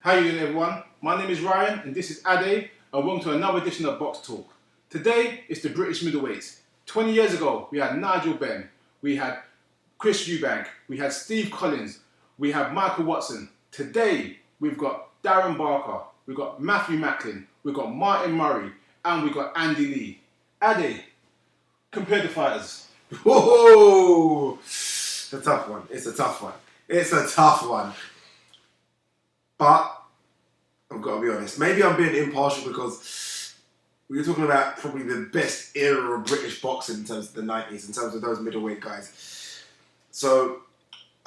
How you doing, everyone? My name is Ryan, and this is Ade, and welcome to another edition of Box Talk. Today is the British Middleweights. 20 years ago, we had Nigel Benn, we had Chris Eubank, we had Steve Collins, we have Michael Watson. Today, we've got Darren Barker, we've got Matthew Macklin, we've got Martin Murray, and we've got Andy Lee. Ade, compare the fighters. Whoa! It's a tough one. It's a tough one. But I've got to be honest. Maybe I'm being impartial because we were talking about probably the best era of British boxing in terms of the 90s, in terms of those middleweight guys. So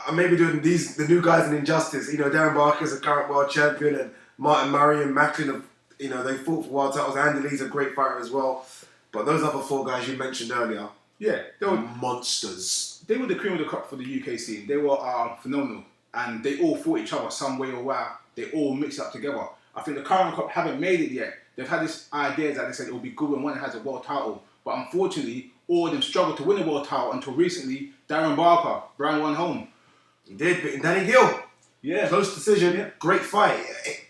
I may be doing the new guys an injustice. You know, Darren Barker is a current world champion, and Martin Murray and Macklin have, they fought for world titles. Andy Lee's a great fighter as well. But those other four guys you mentioned earlier, yeah, they were monsters. They were the cream of the crop for the UK scene. They were phenomenal, and they all fought each other some way or while. They all mixed up together. I think the current crop haven't made it yet. They've had this idea that they said it will be good when one has a world title, but unfortunately, all of them struggled to win a world title until recently. Darren Barker, Brian won home. He did, but Danny Gill. Yeah. Close decision. Yeah. Great fight.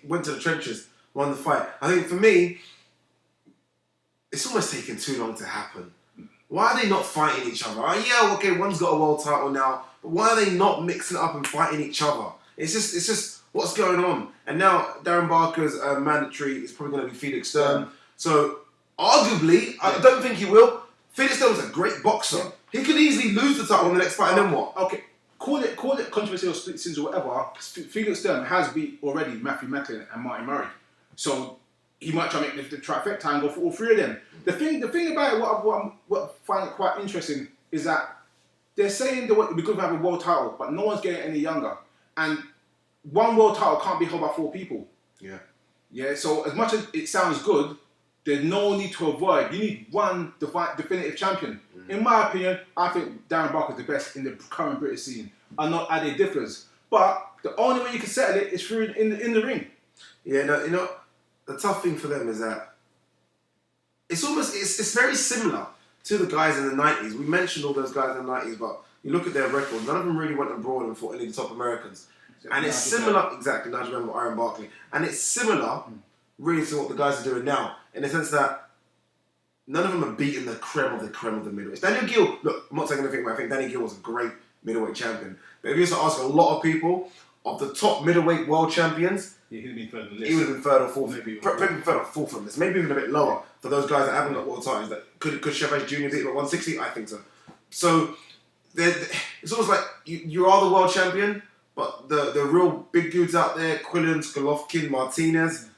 Went to the trenches, won the fight. I think for me, it's almost taken too long to happen. Why are they not fighting each other? Yeah, okay, one's got a world title now, but why are they not mixing it up and fighting each other? It's just what's going on. And now Darren Barker's mandatory is probably going to be Felix Sturm. Yeah. So arguably, I don't think he will. Felix Sturm's a great boxer. Yeah. He could easily lose the title in the next fight, and then what? Okay, call it controversial split decisions or whatever. Felix Sturm has beat already Matthew Macklin and Martin Murray. So he might try to make the trifecta and go for all three of them. The thing about it, what I find it quite interesting is that they're saying it would be good to have a world title, but no one's getting any younger. And one world title can't be held by four people. Yeah. Yeah, so as much as it sounds good, there's no need to avoid. You need one definitive champion. Mm-hmm. In my opinion, I think Darren Barker's the best in the current British scene. I know Ade differs, but the only way you can settle it is through in the ring. Yeah, no, the tough thing for them is that it's very similar to the guys in the 90s. We mentioned all those guys in the 90s, but you look at their record, none of them really went abroad and fought any of the top Americans. And it's similar, exactly, now I remember Iron Barkley. And it's similar, really, to what the guys are doing now, in the sense that none of them are beating the creme of the middleweights. Daniel Gill, look, I'm not taking anything, but I think Danny Gill was a great middleweight champion. But if you used to ask a lot of people, of the top middleweight world champions, yeah, he'd have been third on the list. He would have been third or fourth. Probably third or fourth on this. Maybe even a bit lower for those guys that haven't got world titles. That could Chavez Jr. beat him at 160? I think so. So it's almost like you are the world champion, but the real big dudes out there, Quillens, Golovkin, Martinez,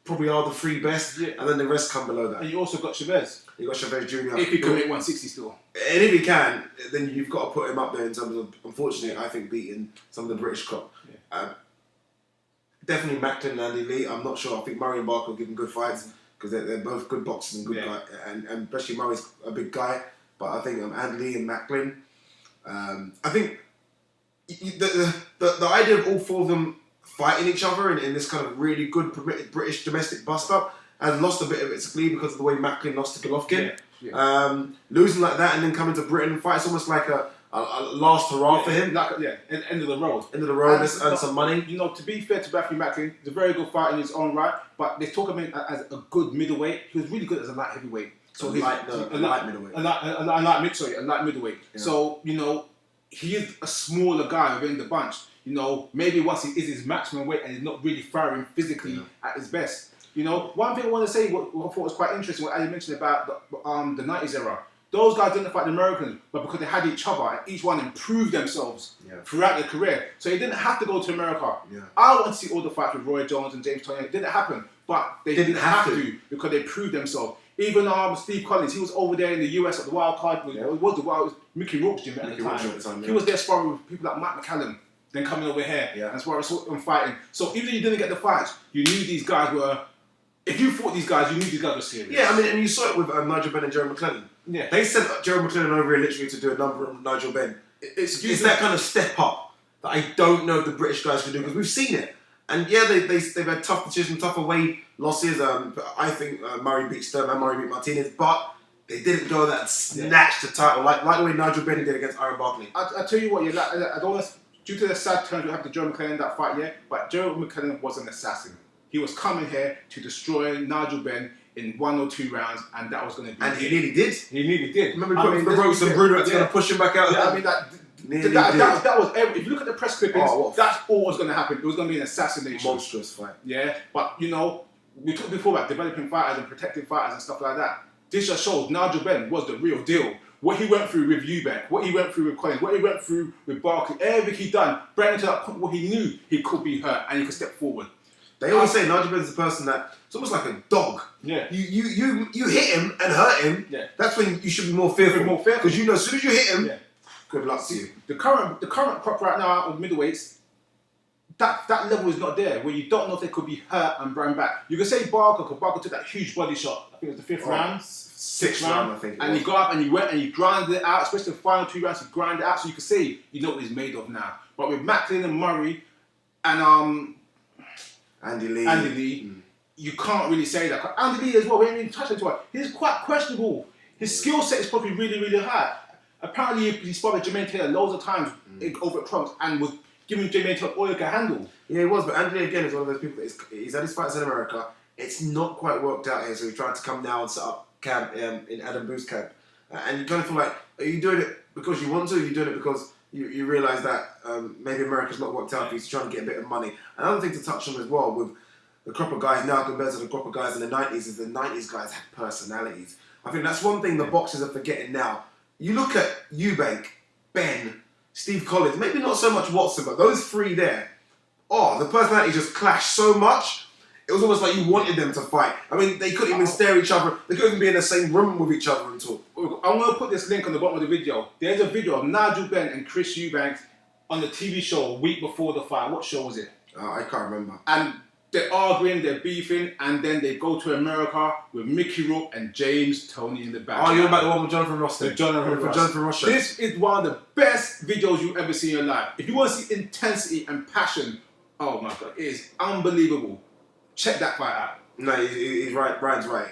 probably are the three best, and then the rest come below that. And you also got Chavez. You got Chavez Jr. If he can make 160 still. And if he can, then you've got to put him up there in terms of, unfortunately, I think beating some of the British crop. Yeah. Definitely Macklin and Andy Lee. I'm not sure. I think Murray and Barker will give him good fights because they're both good boxers and good guys. And especially Murray's a big guy. But I think Andy Lee and Macklin. I think the idea of all four of them fighting each other in this kind of really good British domestic bust-up has lost a bit of its glee because of the way Macklin lost to Golovkin. Yeah. Losing like that and then coming to Britain and fight, it's almost like a last hurrah for him. End of the road. End of the road, let's earn some money. To be fair to Matthew Macklin, he's a very good fighter in his own right, but they talk about him as a good middleweight. He was really good as a light heavyweight. So a light middleweight. A light middleweight. Yeah. So, he is a smaller guy within the bunch. Maybe once he is his maximum weight and he's not really firing physically at his best. One thing I want to say, what I thought was quite interesting, what Ali mentioned about the 90s era. Those guys didn't fight the Americans, but because they had each other and each one improved themselves throughout their career. So they didn't have to go to America. Yeah. I want to see all the fights with Roy Jones and James Toney. It didn't happen, but they didn't have to because they proved themselves. Even Steve Collins, he was over there in the US at the Wild Card. It was Mickey Rourke's gym at the time. He was there sparring with people like Mike McCallum, then coming over here and sparring and fighting. So even though you didn't get the fights, you knew these guys were. If you fought these guys, you knew these guys were serious. Yeah, I mean, and you saw it with Nigel Benn and Jerry McClellan. Yeah, they sent Jerry McClellan over here literally to do a number on Nigel Benn. It's that kind of step up that I don't know if the British guys can do because we've seen it. And yeah, they've had tough decisions, tough away losses. I think Murray beat Sturm and Murray beat Martinez, but they didn't go that snatch the title like the way Nigel Benn did against Iron Barkley. I tell you what, I don't want to due to the sad turn we have to Joe McClellan in that fight, but Joe McClellan was an assassin. He was coming here to destroy Nigel Benn in 1 or 2 rounds, and that was going to be And he nearly did. He nearly did. Remember he put him in the ropes and Bruno had to kind of push him back out. Yeah, I mean, that was if you look at the press clippings, that's all was going to happen. It was going to be an assassination. Monstrous fight. Yeah, but you know, we talked before about developing fighters and protecting fighters and stuff like that. This just shows Nigel Benn was the real deal. What he went through with Eubank, what he went through with Collins, what he went through with Barkley, everything he done, brought him to that point where he knew he could be hurt and he could step forward. They always say Nigel Benn is the person that it's almost like a dog. Yeah. You hit him and hurt him. Yeah. That's when you should be more fearful. Because you know, as soon as you hit him, good luck to you. The current crop right now out of middleweights, that level is not there, where you don't know if they could be hurt and run back. You can say Barker, because Barker took that huge body shot. I think it was the 5th round. 6th round, I think. And he got up and he went and he grinded it out, especially the final 2 rounds, he grinded it out, so you can see you know what he's made of now. But with Macklin and Murray and Andy Lee, you can't really say that. 'Cause Andy Lee as well, we haven't even touched on it. He's quite questionable. His skill set is probably really, really high. Apparently, he spotted Jermaine Taylor loads of times over at Trunks and was giving Jermaine Taylor all he could handle. Yeah, he was, but Andy Lee again is one of those people that he's had his fights in America. It's not quite worked out here, so he's trying to come now and set up camp in Adam Booth's camp. And you kind of feel like, are you doing it because you want to, or are you doing it because you realise that maybe America's not worked out for you, so trying to get a bit of money. Another thing to touch on as well with the crop of guys now compared to the crop of guys in the 90s is the 90s guys had personalities. I think that's one thing the boxers are forgetting now. You look at Eubank, Ben, Steve Collins, maybe not so much Watson, but those 3 there, the personalities just clashed so much. It was almost like you wanted them to fight. I mean, they couldn't even stare at each other. They couldn't even be in the same room with each other and talk. I'm going to put this link on the bottom of the video. There's a video of Nigel Benn and Chris Eubanks on the TV show a week before the fight. What show was it? I can't remember. And they're arguing, they're beefing, and then they go to America with Mickey Rourke and James Toney in the back. Oh, you're about the one with Jonathan Ross there? The Jonathan Ross. This is one of the best videos you've ever seen in your life. If you want to see intensity and passion, oh my God, it is unbelievable. Check that fight out. No, he's right. Brian's right.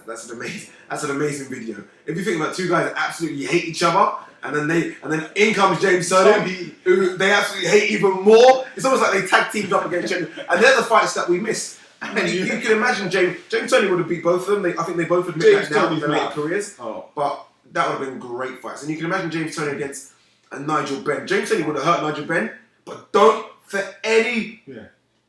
That's an amazing video. If you think about 2 guys that absolutely hate each other, and then in comes James Toney, who they absolutely hate even more. It's almost like they tag teamed up against each other, and they're the fights that we missed. And you can imagine James Toney would have beat both of them. I think they both admit that now in their later careers. But that would have been great fights. And you can imagine James Toney against Nigel Benn. James Toney would have hurt Nigel Benn, but don't for any.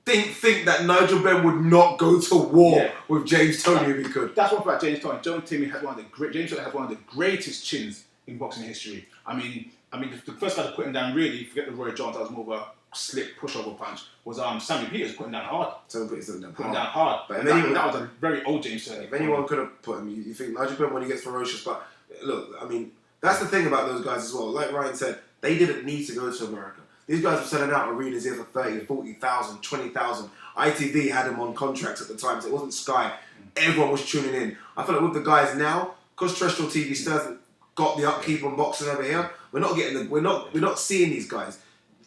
Think that Nigel Benn would not go to war with James Toney if he could. That's one thing about James Toney. James Toney has one of the greatest chins in boxing history. I mean, the first guy to put him down really, forget the Roy Jones, that was more of a slick pushover punch, was Sammy Peters putting down hard. Putting down hard. But that was a very old James Toney. If anyone could have put him, you think Nigel Benn when he gets ferocious. But look, I mean, that's the thing about those guys as well. Like Ryan said, they didn't need to go to America. These guys were selling out arenas here for 30, 40,000, 20,000. ITV had them on contracts at the time, so it wasn't Sky. Everyone was tuning in. I feel like with the guys now, because terrestrial TV still hasn't got the upkeep on boxing over here, we're not seeing these guys.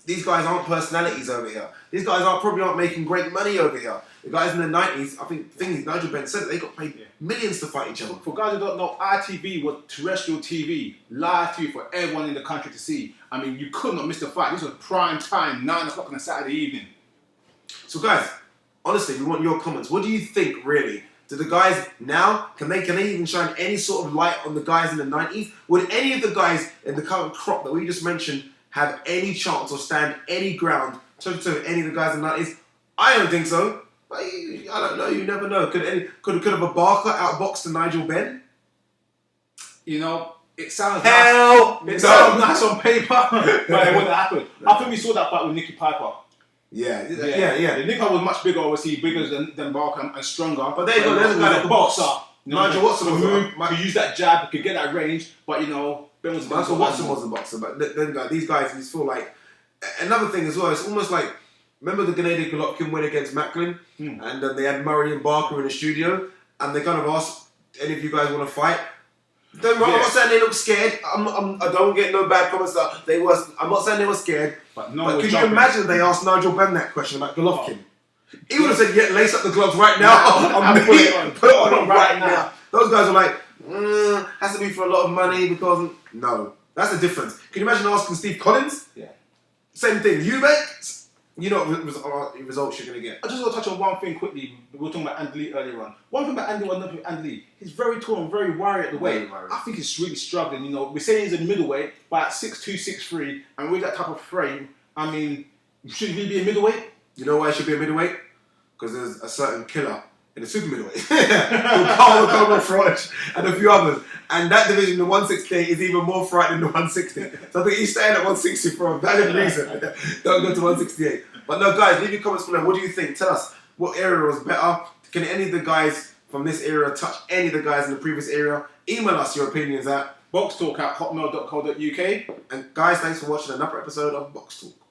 These guys aren't personalities over here. These guys probably aren't making great money over here. The guys in the 90s, I think Nigel Benn said it, they got paid millions to fight each other. For guys who don't know, ITV was terrestrial TV, live TV for everyone in the country to see. I mean, you could not miss the fight. This was prime time, 9 o'clock on a Saturday evening. So guys, honestly, we want your comments. What do you think, really? Do the guys now, can they even shine any sort of light on the guys in the 90s? Would any of the guys in the current crop that we just mentioned have any chance or stand any ground to any of the guys in the 90s? I don't think so. But I don't know. You never know. Could have a Barker outboxed to Nigel Benn? You know, it sounds sounds nice on paper, but it wouldn't happen. I think we saw that fight with Nicky Piper. Yeah. Nicky was much bigger, obviously, bigger than Barker and stronger. But there you go. There's a guy that could box. Nigel Watson was move. Could use that jab. Could get that range. But you know, Ben was. Michael Watson was a boxer. But then these guys, you feel like another thing as well. It's almost like. Remember the Gennady Golovkin win against Macklin? And they had Murray and Barker in the studio, and they kind of asked, any of you guys want to fight? I'm not saying they look scared. I don't get no bad comments that they were. I'm not saying they were scared. But could you imagine they asked Nigel Benn that question about Golovkin? He would have said, yeah, lace up the gloves right now. Put it on right now. Those guys are like, has to be for a lot of money because... No. That's the difference. Can you imagine asking Steve Collins? Yeah. Same thing. Eubanks, you know what results you're going to get. I just want to touch on one thing quickly. We were talking about Andy Lee earlier on. One thing about Andy Lee, he's very tall and very wiry at the weight. I think he's really struggling. You know, we're saying he's a middleweight, but at 6'2", 6'3", and with that type of frame, I mean, should he be a middleweight? You know why he should be a middleweight? Because there's a certain killer in the super middleweight called Carl Froch and a few others. And that division, the 168, is even more frightening than the 160. So I think he's staying at 160 for a valid reason. Don't go to 168. But no, guys, leave your comments below. What do you think? Tell us what area was better. Can any of the guys from this era touch any of the guys in the previous era? Email us your opinions at BoxTalk at hotmail.co.uk. And guys, thanks for watching another episode of Box Talk.